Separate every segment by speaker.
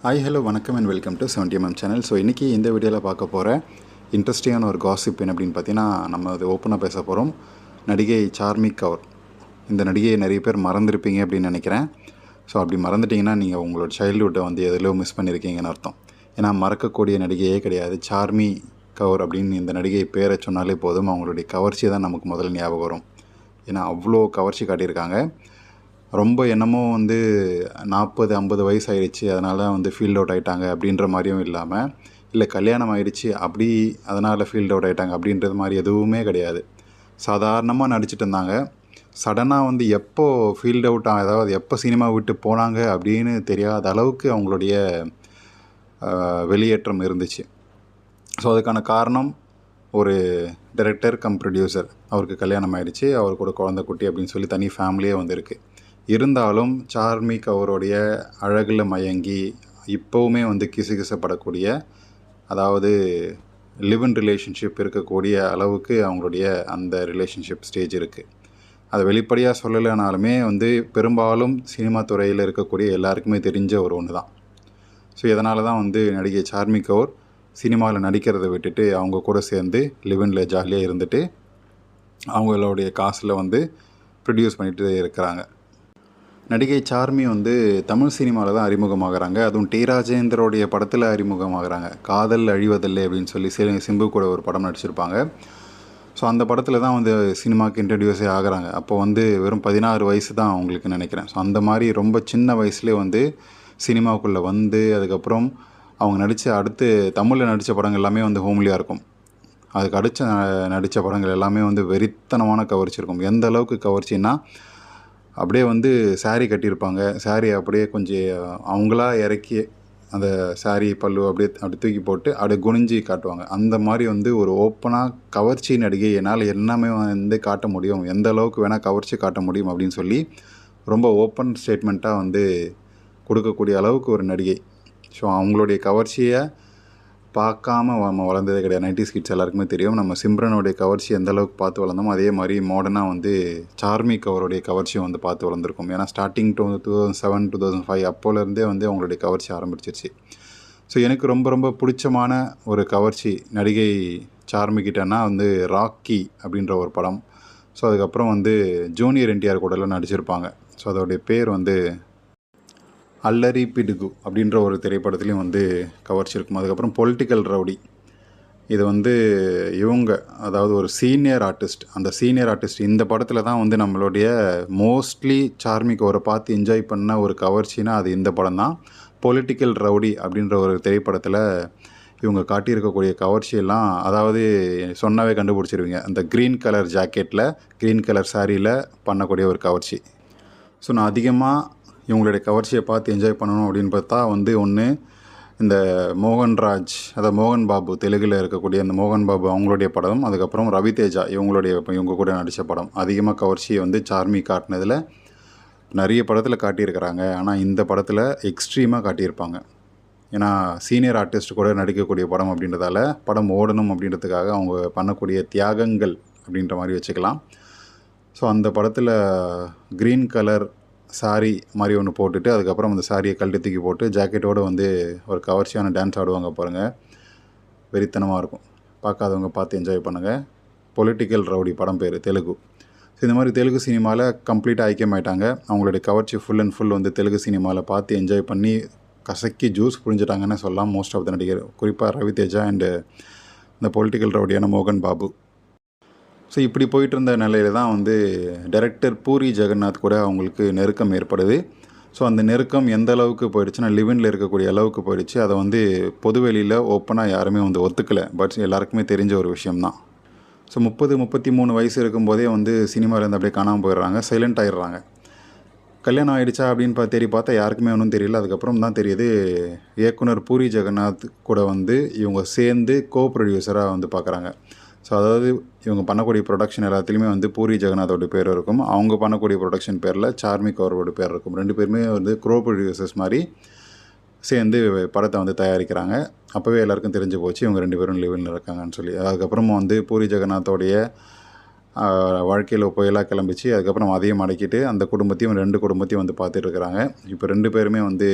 Speaker 1: Hi hello வணக்கம் and welcome to 70mm channel. So இன்றைக்கி இந்த வீடியோவில் பார்க்க போகிற இன்ட்ரெஸ்டிங்கான ஒரு காசிப் என்ன அப்படின்னு பார்த்தீங்கன்னா, நம்ம அது ஓப்பனாக பேச போகிறோம். நடிகை சார்மி கவுர். இந்த நடிகையை நிறைய பேர் மறந்துருப்பீங்க அப்படின்னு நினைக்கிறேன். ஸோ அப்படி மறந்துட்டிங்கன்னா நீங்கள் உங்களோட சைல்டுஹுட்டை வந்து எதிலோ மிஸ் பண்ணியிருக்கீங்கன்னு அர்த்தம். ஏன்னா மறக்கக்கூடிய நடிகையே கிடையாது. சார்மி கவுர் அப்படின்னு இந்த நடிகை பேரை சொன்னாலே போதும், அவங்களுடைய கவர்ச்சி தான் நமக்கு முதல்ல ஞாபகம் வரும். ஏன்னா அவ்வளோ கவர்ச்சி காட்டியிருக்காங்க. ரொம்ப என்னமோ வந்து 40-50 வயசு ஆயிடுச்சு, அதனால் வந்து ஃபீல்ட் அவுட் ஆகிட்டாங்க அப்படின்ற மாதிரியும் இல்லாமல், இல்லை கல்யாணம் ஆகிடுச்சு அப்படி அதனால் ஃபீல்ட் அவுட் ஆகிட்டாங்க அப்படின்றது மாதிரி எதுவுமே கிடையாது. சாதாரணமாக நடிச்சிட்டு இருந்தாங்க. சடனாக வந்து எப்போ ஃபீல்ட் அவுட் அதாவது எப்போ சினிமா விட்டு போனாங்க அப்படின்னு தெரியாத அளவுக்கு அவங்களுடைய வெளியேற்றம் இருந்துச்சு. ஸோ அதுக்கான காரணம் ஒரு டைரக்டர் கம் ப்ரொடியூசர். அவருக்கு கல்யாணம் ஆகிடுச்சு, அவர் கூட குழந்தை குட்டி அப்படின்னு சொல்லி தனி ஃபேமிலியே வந்திருக்கு. இருந்தாலும் சார்மி கவுருடைய அழகில் மயங்கி இப்போவுமே வந்து கிசுகிசப்படக்கூடிய, அதாவது லிவ் இன் ரிலேஷன்ஷிப் இருக்கக்கூடிய அளவுக்கு அவங்களுடைய அந்த ரிலேஷன்ஷிப் ஸ்டேஜ் இருக்குது. அதை வெளிப்படையாக சொல்லலைனாலுமே வந்து பெரும்பாலும் சினிமா துறையில் இருக்கக்கூடிய எல்லாருக்குமே தெரிஞ்ச ஒரு ஒன்று தான். ஸோ இதனால தான் வந்து நடிகை சார்மி கவுர் சினிமாவில் நடிக்கிறத விட்டுட்டு அவங்க கூட சேர்ந்து லிவ்-இன்ல ஜாலியாக இருந்துட்டு அவங்களுடைய காசில் வந்து ப்ரொடியூஸ் பண்ணிட்டு இருக்கிறாங்க. நடிகை சார்மி வந்து தமிழ் சினிமாவில் தான் அறிமுகமாகறாங்க. அதுவும் டி ராஜேந்தரோடைய படத்தில் அறிமுகமாகறாங்க. காதல் அழிவதில்லை அப்படின்னு சொல்லி சிம்பு கூட ஒரு படம் நடிச்சிருப்பாங்க. ஸோ அந்த படத்தில் தான் வந்து சினிமாவுக்கு இன்ட்ரடியூஸே ஆகிறாங்க. அப்போ வந்து வெறும் 16 வயசு தான் அவங்களுக்கு நினைக்கிறேன். ஸோ அந்த மாதிரி ரொம்ப சின்ன வயசுலேயே வந்து சினிமாவுக்குள்ளே வந்து அதுக்கப்புறம் அவங்க அடுத்து தமிழில் நடித்த படங்கள் எல்லாமே வந்து ஹோம்லியாக இருக்கும். அதுக்கு நடித்த படங்கள் எல்லாமே வந்து வெறித்தனமான கவர்ச்சி இருக்கும். எந்த அளவுக்கு கவர்ச்சின்னா, அப்படியே வந்து சாரீ கட்டியிருப்பாங்க. சாரீ அப்படியே கொஞ்சம் அவங்களா இறக்கி அந்த சாரீ பல்லு அப்படி தூக்கி போட்டு அப்படியே குனிஞ்சி காட்டுவாங்க. அந்த மாதிரி வந்து ஒரு ஓப்பனாக கவர்ச்சி நடிகை, என்னால் எல்லாமே வந்து காட்ட முடியும், எந்த அளவுக்கு வேணால் கவர்ச்சி காட்ட முடியும் அப்படின்னு சொல்லி ரொம்ப ஓப்பன் ஸ்டேட்மெண்ட்டாக வந்து கொடுக்கக்கூடிய அளவுக்கு ஒரு நடிகை. ஸோ அவங்களுடைய கவர்ச்சியை பார்க்காம நம்ம வளர்ந்ததே கிடையாது. 90s கிட்ஸ் எல்லாருக்குமே தெரியும். நம்ம சிம்ரனுடைய கவர்ச்சி எந்த அளவுக்கு பார்த்து வளர்ந்தோமோ அதே மாதிரி மாடர்னாக வந்து சார்மி கவருடைய கவர்ச்சியும் வந்து பார்த்து வளர்ந்துருக்கும். ஏன்னா ஸ்டார்டிங் 2007 2005 அப்போலேருந்தே வந்து அவங்களுடைய கவர்ச்சி ஆரம்பிச்சிருச்சு. ஸோ எனக்கு ரொம்ப ரொம்ப பிடிச்சமான ஒரு கவர்ச்சி நடிகை சார்மி கிட்டேன்னா வந்து ராக்கி அப்படின்ற ஒரு படம். ஸோ அதுக்கப்புறம் வந்து ஜூனியர் என்டிஆர் கூடலாம் நடிச்சிருப்பாங்க. ஸோ அதோடைய பேர் வந்து அல்லரி பிடுகு அப்படின்ற ஒரு திரைப்படத்துலையும் வந்து கவர்ச்சி இருக்கும். அதுக்கப்புறம் பொலிட்டிக்கல் ரவுடி, இது வந்து இவங்க அதாவது ஒரு சீனியர் ஆர்டிஸ்ட். அந்த சீனியர் ஆர்டிஸ்ட் இந்த படத்தில் தான் வந்து நம்மளுடைய மோஸ்ட்லி சார்மி கவுரை பார்த்து என்ஜாய் பண்ண ஒரு கவர்ச்சினா அது இந்த படம் தான். பொலிட்டிக்கல் ரவுடி அப்படின்ற ஒரு திரைப்படத்தில் இவங்க காட்டியிருக்கக்கூடிய கவர்ச்சியெல்லாம், அதாவது சொன்னாவே கண்டுபிடிச்சிருவீங்க. அந்த க்ரீன் கலர் ஜாக்கெட்டில் க்ரீன் கலர் சாரியில் பண்ணக்கூடிய ஒரு கவர்ச்சி. ஸோ நான் அதிகமாக இவங்களுடைய கவர்ச்சியை பார்த்து என்ஜாய் பண்ணணும் அப்படின்னு பார்த்தா வந்து ஒன்று இந்த மோகன்ராஜ், அதாவது மோகன் பாபு, தெலுங்கில் இருக்கக்கூடிய அந்த மோகன் பாபு அவங்களுடைய படம். அதுக்கப்புறம் ரவி தேஜா இவங்க கூட நடித்த படம். அதிகமாக கவர்ச்சியை வந்து சார்மி காட்டினதில் நிறைய படத்தில் காட்டியிருக்கிறாங்க. ஆனால் இந்த படத்தில் எக்ஸ்ட்ரீமாக காட்டியிருப்பாங்க. ஏன்னா சீனியர் ஆர்டிஸ்ட் கூட நடிக்கக்கூடிய படம் அப்படின்றதால படம் ஓடணும் அப்படின்றதுக்காக அவங்க பண்ணக்கூடிய தியாகங்கள் அப்படின்ற மாதிரி வச்சுக்கலாம். ஸோ அந்த படத்தில் க்ரீன் கலர் சாரி மாதிரி ஒன்று போட்டுட்டு அதுக்கப்புறம் அந்த சாரியை கழட்டி தூக்கி போட்டு ஜாக்கெட்டோடு வந்து ஒரு கவர்ச்சியான டான்ஸ் ஆடுவாங்க பாருங்கள். வெறித்தனமாக இருக்கும். பார்க்காதவங்க பார்த்து என்ஜாய் பண்ணுங்கள். பொலிட்டிக்கல் ரவுடி படம் பேர், தெலுங்கு. ஸோ இந்த மாதிரி தெலுங்கு சினிமாவில் கம்ப்ளீட்டாக ஐக்கியமாயிட்டாங்க. அவங்களுடைய கவர்ச்சி ஃபுல் அண்ட் ஃபுல் வந்து தெலுங்கு சினிமாவில் பார்த்து என்ஜாய் பண்ணி கசக்கி ஜூஸ் புரிஞ்சிட்டாங்கன்னு சொல்லலாம் மோஸ்ட் ஆஃப் த நடிகர். குறிப்பாக ரவி தேஜா அண்டு இந்த பொலிட்டிக்கல் ரவுடியான மோகன் பாபு. ஸோ இப்படி போயிட்டு இருந்த நிலையில தான் வந்து டைரக்டர் பூரி ஜெகநாத் கூட அவங்களுக்கு நெருக்கம் ஏற்படுது. ஸோ அந்த நெருக்கம் எந்த அளவுக்கு போயிடுச்சுன்னா லிவ்-இன்ல இருக்கக்கூடிய அளவுக்கு போயிடுச்சு. அதை வந்து பொதுவெளியில் ஓப்பனாக யாருமே வந்து ஒத்துக்கலை. பட் எல்லாருக்குமே தெரிஞ்ச ஒரு விஷயம்தான். ஸோ 30-33 வயசு இருக்கும்போதே வந்து சினிமாவிலேருந்து அப்படியே காணாமல் போயிடுறாங்க, சைலண்ட் ஆகிடுறாங்க. கல்யாணம் ஆகிடுச்சா அப்படின்னு தேடி பார்த்தா யாருக்குமே ஒன்றும் தெரியல. அதுக்கப்புறம் தான் தெரியுது இயக்குனர் பூரி ஜெகநாத் கூட வந்து இவங்க சேர்ந்து கோ ப்ரொடியூசராக வந்து பார்க்குறாங்க. ஸோ அதாவது இவங்க பண்ணக்கூடிய ப்ரொடக்ஷன் எல்லாத்துலேயுமே வந்து பூரி ஜெகநாத்தோட பேர் இருக்கும். அவங்க பண்ணக்கூடிய ப்ரொடக்ஷன் பேரில் சார்மி கவுரோட பேர் இருக்கும். 2 பேருமே வந்து கோ ப்ரொடியூசர்ஸ் மாதிரி சேர்ந்து படத்தை வந்து தயாரிக்கிறாங்க. அப்போவே எல்லாருக்கும் தெரிஞ்சு போச்சு இவங்க 2 பேரும் லிவ்-இன்ல இருக்காங்கன்னு சொல்லி. அதுக்கப்புறமும் வந்து பூரி ஜெகநாத்தோடைய வாழ்க்கையில் புயலாக கிளம்பிச்சு. அதுக்கப்புறம் அதையும் அடக்கிட்டு அந்த குடும்பத்தையும் 2 குடும்பத்தையும் வந்து பார்த்துட்டு இருக்கிறாங்க. இப்போ 2 பேருமே வந்து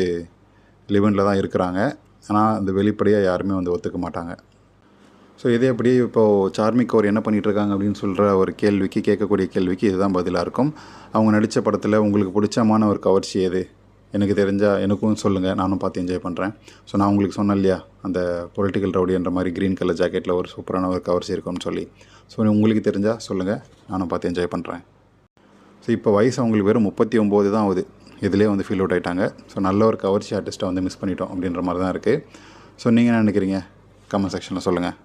Speaker 1: லிவனில் தான் இருக்கிறாங்க. ஆனால் அந்த வெளிப்படையாக யாருமே வந்து ஒத்துக்க மாட்டாங்க. ஸோ இதே அப்படியே இப்போது சார்மி கவுர் என்ன பண்ணிகிட்ருக்காங்க அப்படின்னு சொல்கிற ஒரு கேள்விக்கு, கேட்கக்கூடிய கேள்விக்கு இதுதான் பதிலாக இருக்கும். அவங்க நடித்த படத்தில் உங்களுக்கு பிடிச்சமான ஒரு கவர்ச்சி எது? எனக்கு தெரிஞ்சால் எனக்கும் சொல்லுங்கள், நானும் பார்த்து என்ஜாய் பண்ணுறேன். ஸோ நான் உங்களுக்கு சொன்னேன் இல்லையா, அந்த பொலிட்டிக்கல் ரவுடின்ற மாதிரி க்ரீன் கலர் ஜாக்கெட்டில் ஒரு சூப்பரான ஒரு கவர்ச்சி இருக்கும்னு சொல்லி. ஸோ உங்களுக்கு தெரிஞ்சால் சொல்லுங்கள், நானும் பார்த்து என்ஜாய் பண்ணுறேன். ஸோ இப்போ வயசு அவங்களுக்கு வெறும் 39 தான் ஆகுது. இதிலே வந்து ஃபீல் அவுட் ஆகிட்டாங்க. ஸோ நல்ல ஒரு கவர்ச்சி ஆர்டிஸ்ட்டை வந்து மிஸ் பண்ணிட்டோம் அப்படின்ற மாதிரி தான் இருக்குது. ஸோ நீங்கள் என்ன நினைக்கிறீங்க? கமெண்ட் செக்ஷனில் சொல்லுங்கள்.